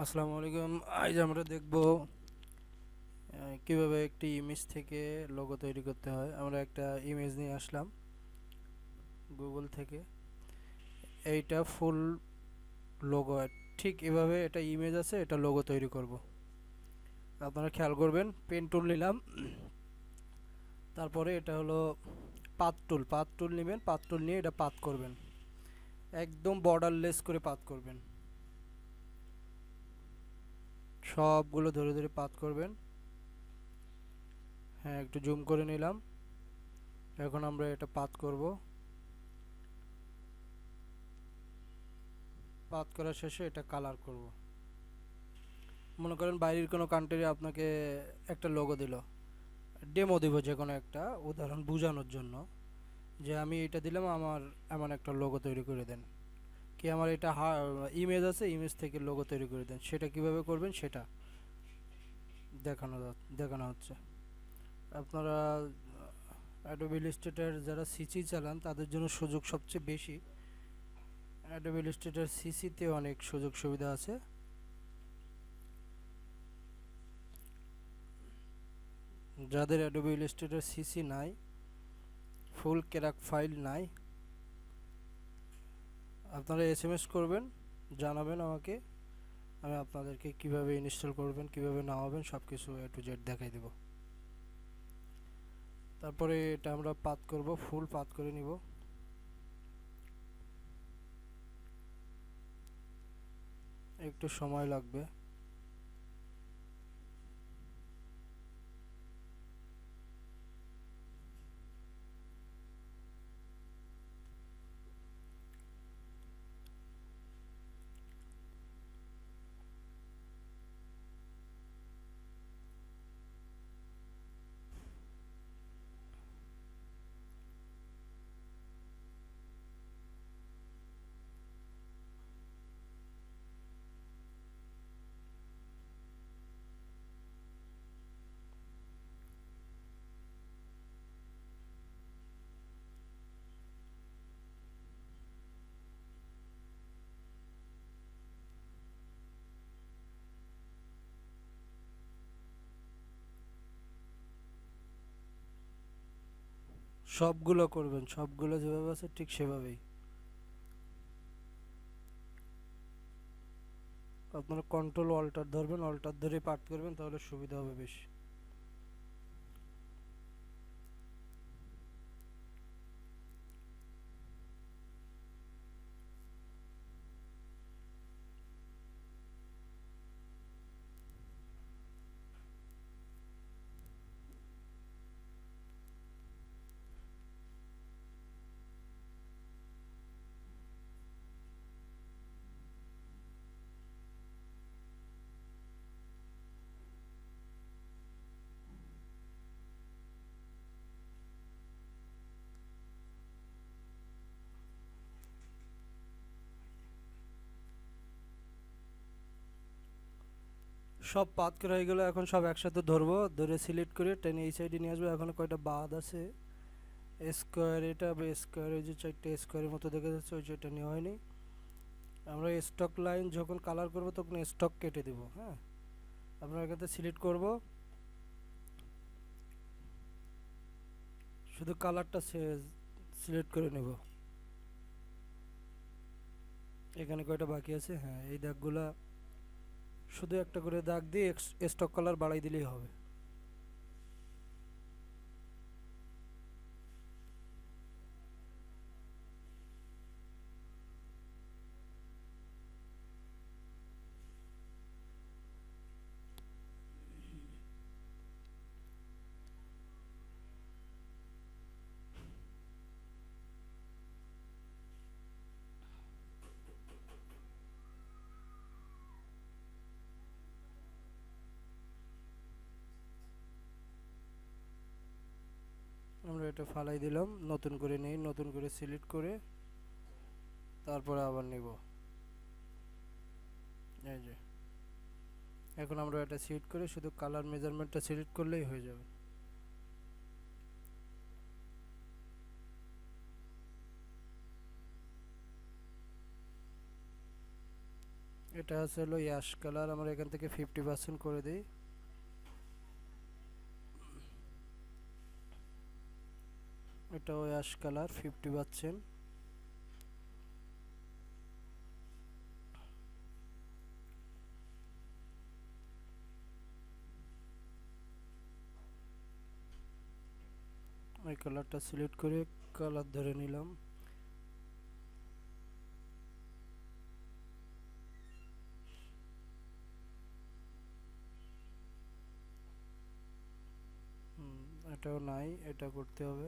আসসালামু আলাইকুম। আজ আমরা দেখব কিভাবে একটি ইমেজ থেকে লোগো তৈরি করতে হয়। আমরা একটা ইমেজ নিয়ে আসলাম গুগল থেকে। এইটা ফুল লোগো, ঠিক এভাবে এটা ইমেজ আছে, এটা লোগো তৈরি করব। আপনারা খেয়াল করবেন, পেন টুল নিলাম, তারপরে এটা হলো পাত টুল নেবেন। পাত টুল নিয়ে এটা পাত করবেন, একদম বর্ডারলেস করে পাত করবেন। সবগুলো ধরে ধরে পাত করবেন। হ্যাঁ, একটু জুম করে নিলাম। এখন আমরা এটা পাত করব। পাত করা শেষে এটা কালার করব। মনে করেন বাইরের কোনো কান্ট্রি আপনাকে একটা লোগো দিল, ডেমো দিব যে কোনো একটা উদাহরণ বোঝানোর জন্য, যে আমি এটা দিলাম, আমার এমন একটা লোগো তৈরি করে দেন। কি আমার এটা ইমেজ আছে, ইমেজ থেকে লোগো তৈরি করে দেন। সেটা কিভাবে করবেন সেটা দেখানো হচ্ছে। আপনারা অ্যাডোবি ইলাস্ট্রেটর যারা সিসি চালান তাদের জন্য সুযোগ সবচেয়ে বেশি। অ্যাডোবি ইলাস্ট্রেটর সিসিতে অনেক সুযোগ সুবিধা আছে। যাদের অ্যাডোবি ইলাস্ট্রেটর সিসি নাই, ফুল ক্র্যাক ফাইল নাই, আপনারা এসএমএস করবেন, জানাবেন আমাকে। আমি আপনাদেরকে কিভাবে ইনস্টল করবেন, কিভাবে নামাবেন, সব কিছু এ টু জেড দেখাই দেব। তারপরে এটা আমরা পাত করব, ফুল পাত করে নিব। একটু সময় লাগবে। সবগুলো করবেন, সবগুলো যেভাবে আছে ঠিক সেভাবেই। আপনারা কন্ট্রোল অল্টার ধরবেন, অল্টার ধরে পাত করবেন, তাহলে সুবিধা হবে বেশি। সব পাত করা হয়ে গেলে এখন সব একসাথে ধরবো, ধরে সিলেক্ট করে টেনে এই সাইডে নিয়ে আসবো। এখন কয়টা বাদ আছে, স্কোয়ার, এটা স্কোয়ার, ওই যে চারটে স্কোয়ারের মতো দেখা যাচ্ছে, ওই যেটা নেওয়া হয়নি। আমরা স্টক লাইন যখন কালার করব তখন স্টক কেটে দেব। হ্যাঁ, আপনার এখানে সিলেক্ট করব, শুধু কালারটা সিলেক্ট করে নেব। এখানে কয়টা বাকি আছে, হ্যাঁ এই দাগগুলা শুধু একটা করে দাগ দিয়ে স্টক কালার বাড়াই দিলেই হবে। আমরা এটা ফালাই দিলাম, নতুন করে নেই, নতুন করে সিলেক্ট করে তারপরে আবার নেব। এই যে এখন আমরা এটা সিলেক্ট করে শুধু কালার মেজারমেন্টটা সিলেক্ট করলেই হয়ে যাবে। এটা আছে হলো অ্যাশ কালার, আমরা এখান থেকে 50% করে দিই। এটাও অ্যাশ কালার 50%। এই কালারটা সিলেক্ট করে কালার ধরে নিলাম। এটাও নাই, এটা করতে হবে।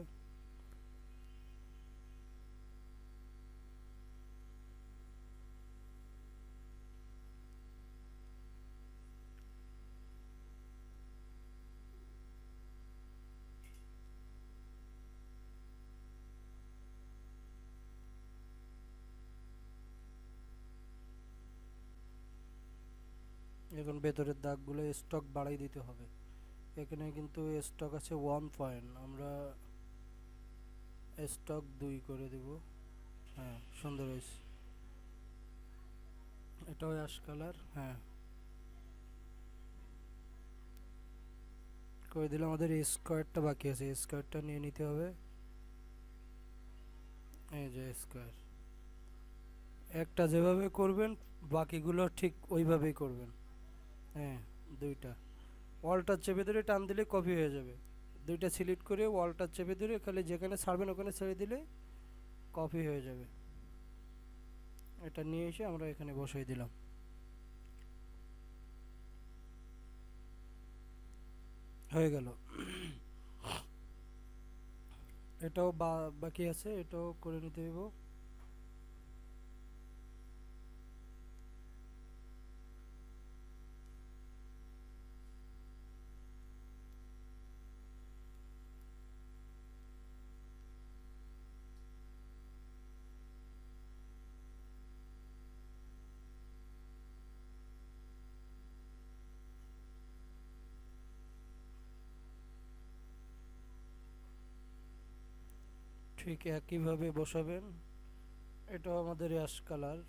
এখন ভেতরের দাগগুলো স্টক বাড়াই দিতে হবে। এখানে কিন্তু স্টক আছে 1 পয়েন্ট, আমরা স্টক 2 করে দেব। হ্যাঁ, সুন্দর হয়েছে। এটাও অ্যাশ কালার, হ্যাঁ করে দিলে। আমাদের এই স্কোয়ারটা বাকি আছে, স্কোয়ারটা নিয়ে নিতে হবে। এই যে স্কোয়ার, একটা যেভাবে করবেন বাকিগুলো ঠিক ওইভাবেই করবেন। হ্যাঁ, দুইটা ওয়ালটা চেপে ধরে টান দিলে কপি হয়ে যাবে। দুইটা সিলেক্ট করে ওয়ালটা চেপে ধরে খালি যেখানে ছাড়বেন ওখানে ছেড়ে দিলে কপি হয়ে যাবে। এটা নিয়ে এসে আমরা এখানে বসাই দিলাম, হয়ে গেল। এটাও বাকি আছে, এটাও করে নিতে হইব। ঠিক একইভাবে বসাবেন। এটাও আমাদের অ্যাশ কালার,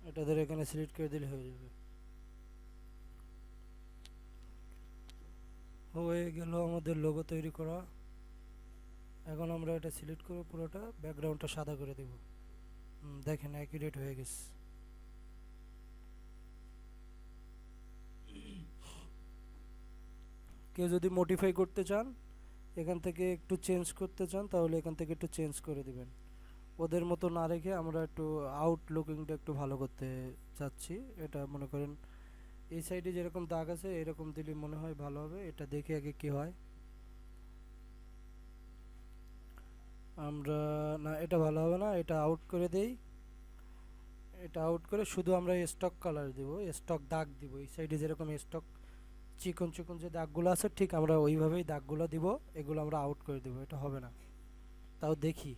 এটা ধরে এখানে সিলেক্ট করে দিলে হয়ে যাবে। হয়ে গেল আমাদের লোগো তৈরি করা। এখন আমরা এটা সিলেক্ট করে পুরোটা ব্যাকগ্রাউন্ডটা সাদা করে দেব। দেখেন অ্যাকুরেট হয়ে গেছে। কেউ যদি মডিফাই করতে চান, এখান থেকে একটু চেঞ্জ করতে চান, তাহলে এখান থেকে একটু চেঞ্জ করে দিবেন। ওদের মতো না রেখে আমরা একটু আউটলুকিংটা একটু ভালো করতে চাচ্ছি। এটা মনে করেন এই সাইডে যেরকম দাগ আছে এরকম দিলে মনে হয় ভালো হবে। এটা দেখে আগে কি হয়। আমরা না, এটা ভালো হবে না, এটা আউট করে দেই। এটা আউট করে শুধু আমরা স্টক কালার দিব, স্টক দাগ দিব। এই সাইডে যেরকম স্টক চিকন চিকন যে দাগগুলো আছে ঠিক আমরা ওইভাবেই দাগগুলো দিব। এগুলো আমরা আউট করে দিব, এটা হবে না। তাও দেখি।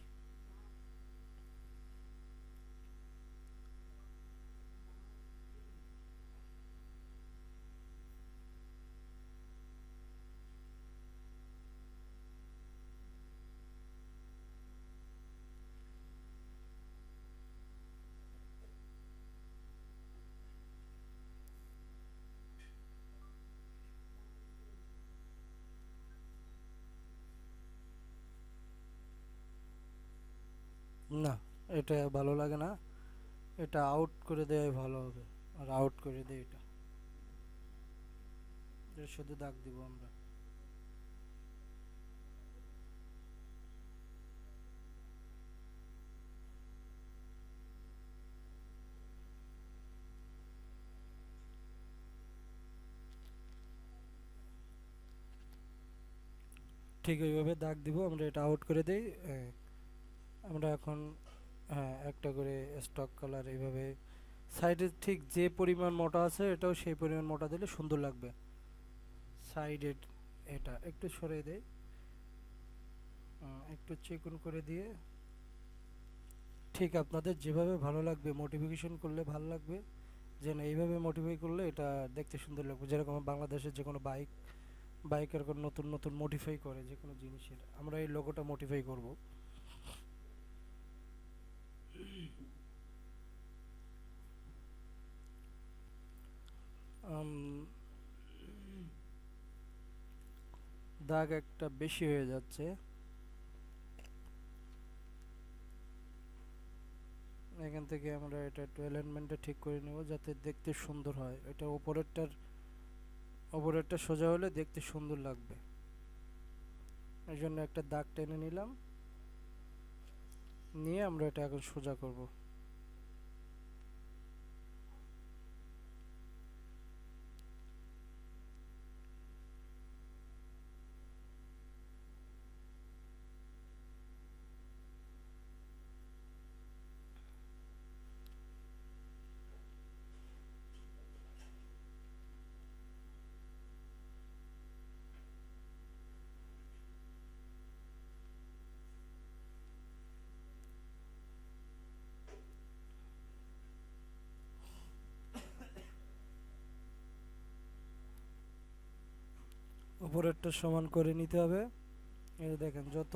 না, এটা ভালো লাগে না, এটা আউট করে দেওয়াই ভালো হবে। আর আউট করে দেই এটা, এটা শুধু দাগ দিব আমরা। ঠিক ওইভাবে দাগ দিব আমরা, এটা আউট করে দেই। আমরা এখন হ্যাঁ একটা করে স্টক কালার এইভাবে সাইডে ঠিক যে পরিমাণ মোটা আছে এটাও সেই পরিমাণ মোটা দিলে সুন্দর লাগবে। সাইডে এটা একটু সরিয়ে দেই, একটু চিকন করে দিয়ে ঠিক আপনাদের যেভাবে ভালো লাগবে মডিফিকেশন করলে ভালো লাগবে। যে না, এইভাবে মডিফাই করলে এটা দেখতে সুন্দর লাগবে। যেরকম বাংলাদেশের যে কোনো বাইকের কোনো নতুন নতুন মডিফাই করে যে কোনো জিনিসের, আমরা এই লোগোটা মডিফাই করব। দাগ একটা বেশি হয়ে যাচ্ছে। এখান থেকে আমরা এটা একটু অ্যালাইনমেন্টটা ঠিক করে নেব যাতে দেখতে সুন্দর হয়। এটা ওপরেরটা সোজা হলে দেখতে সুন্দর লাগবে, এই জন্য একটা দাগ টেনে নিলাম, নিয়ে আমরা এটা এখন সোজা করব। উপরেরটা সমান করে নিতে হবে। এই দেখেন, যত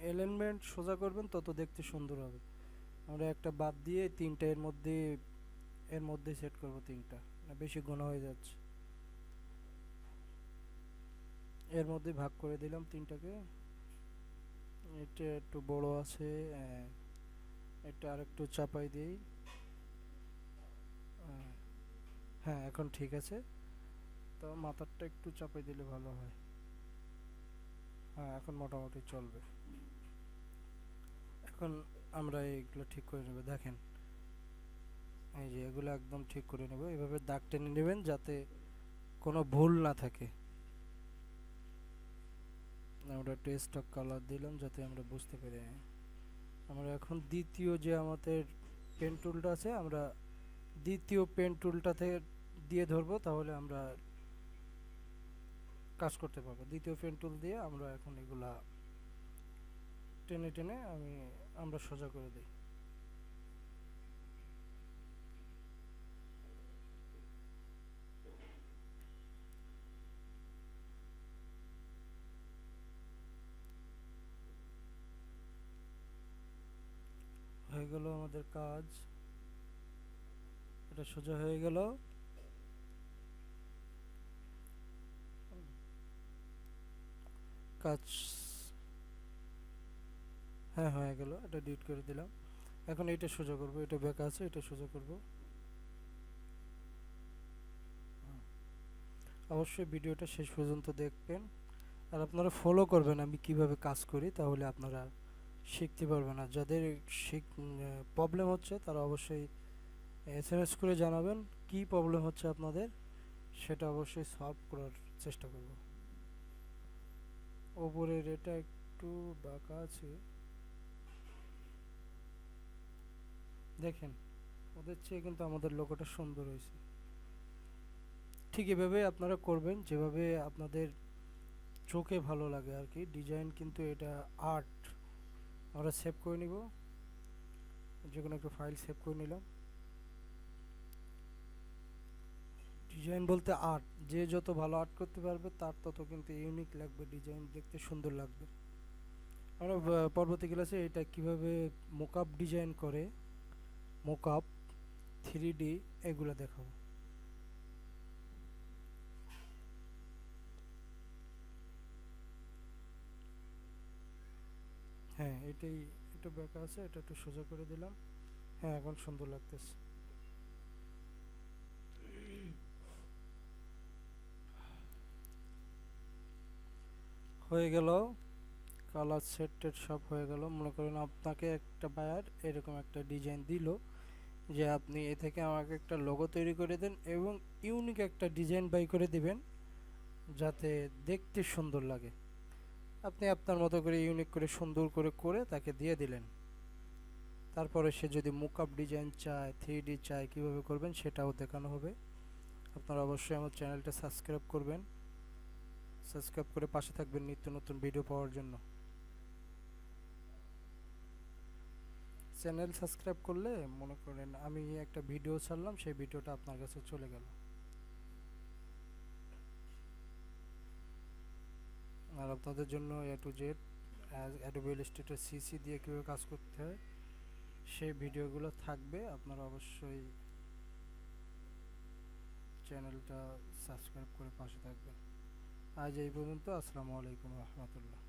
অ্যালাইনমেন্ট সোজা করবেন তত দেখতে সুন্দর হবে। আমরা একটা বাদ দিয়ে তিনটা এর মধ্যে সেট করব, তিনটা বেশি ঘন হয়ে যাচ্ছে। এর মধ্যে ভাগ করে দিলাম তিনটাকে। এটা একটু বড় আছে, এটা আরেকটু চাপাই দিই। হ্যাঁ, এখন ঠিক আছে। তো মাথারটা একটু চাপাই দিলে ভালো হয়। হ্যাঁ, এখন মোটামুটি চলবে। এখন আমরা এইগুলো ঠিক করে নেব। দেখেন, এই যে এগুলো একদম ঠিক করে নেব। এভাবে দাগ টেনে নেবেন যাতে কোনো ভুল না থাকে। আমরা একটু স্টক কালার দিলাম যাতে আমরা বুঝতে পারি। আমরা এখন দ্বিতীয় যে আমাদের পেন টুলটা আছে, আমরা দ্বিতীয় পেন টুলটাতে দিয়ে ধরবো, তাহলে আমরা কাজ করতে পারবো। দ্বিতীয় পেন টুল দিয়ে আমরা এখন এগুলা টেনে টেনে আমরা সোজা করে দিই। হয়ে গেল আমাদের কাজ, এটা সোজা হয়ে গেল। কাজ হ্যাঁ হয়ে গেল, এটা ডিলিট করে দিলাম। এখন এটা সোজা করব, এটা বেঁকা আছে, এটা সোজা করব। অবশ্যই ভিডিওটা শেষ পর্যন্ত দেখবেন, আর আপনারা ফলো করবেন আমি কিভাবে কাজ করি, তাহলে আপনারা শিখতে পারবেন। আর যাদের প্রবলেম হচ্ছে তারা অবশ্যই এসএমএস করে জানাবেন কি প্রবলেম হচ্ছে আপনাদের, সেটা অবশ্যই সলভ করার চেষ্টা করব। ওপরের এটা একটু বাঁকা আছে, দেখেন ওদের চেয়ে কিন্তু আমাদের লোগোটা সুন্দর হয়েছে। ঠিক এভাবে আপনারা করবেন যেভাবে আপনাদের চোখে ভালো লাগে আর কি। ডিজাইন কিন্তু এটা আর্ট। আমরা সেভ করে নিব, যে কোনো একটা ফাইল সেভ করে নিলাম। ডিজাইন বলতে আর্ট, যে যত ভালো আর্ট করতে পারবে তার তত কিন্তু ইউনিক লাগবে, ডিজাইন দেখতে সুন্দর লাগবে। আমরা পরবর্তী ক্লাসে এটা কিভাবে মোকআপ ডিজাইন করে, মোকআপ 3D এগুলো দেখাবো। হ্যাঁ, এটাই একটু বেঁকা আছে, এটা একটু সোজা করে দিলাম। হ্যাঁ, এখন সুন্দর লাগতেছে। হয়ে গেল, কালার সেট সব হয়ে গেল। মনে করেন আপনাকে একটা বায়ার এরকম একটা ডিজাইন দিল যে আপনি এ থেকে আমাকে একটা লোগো তৈরি করে দেন এবং ইউনিক একটা ডিজাইন বাই করে দিবেন যাতে দেখতে সুন্দর লাগে। আপনি আপনার মতো করে ইউনিক করে সুন্দর করে করে তাকে দিয়ে দিলেন। তারপরে সে যদি মোকআপ ডিজাইন চায়, 3D চায়, কীভাবে করবেন সেটাও দেখানো হবে। আপনারা অবশ্যই আমার চ্যানেলটা সাবস্ক্রাইব করবেন, সাবস্ক্রাইব করে পাশে থাকবেন নিত্য নতুন ভিডিও পাওয়ার জন্য। চ্যানেল সাবস্ক্রাইব করলে মনে করেন আমি একটা ভিডিও ছাড়লাম, সেই ভিডিওটা আপনার কাছে চলে গেল। আর আপনাদের জন্য A to Z Adobe Illustrator CC দিয়ে কীভাবে কাজ করতে হয় সেই ভিডিওগুলো থাকবে। আপনারা অবশ্যই চ্যানেলটা সাবস্ক্রাইব করে পাশে থাকবেন। আজ এই পর্যন্ত। আসসালামু আলাইকুম রহমতুল্লাহ।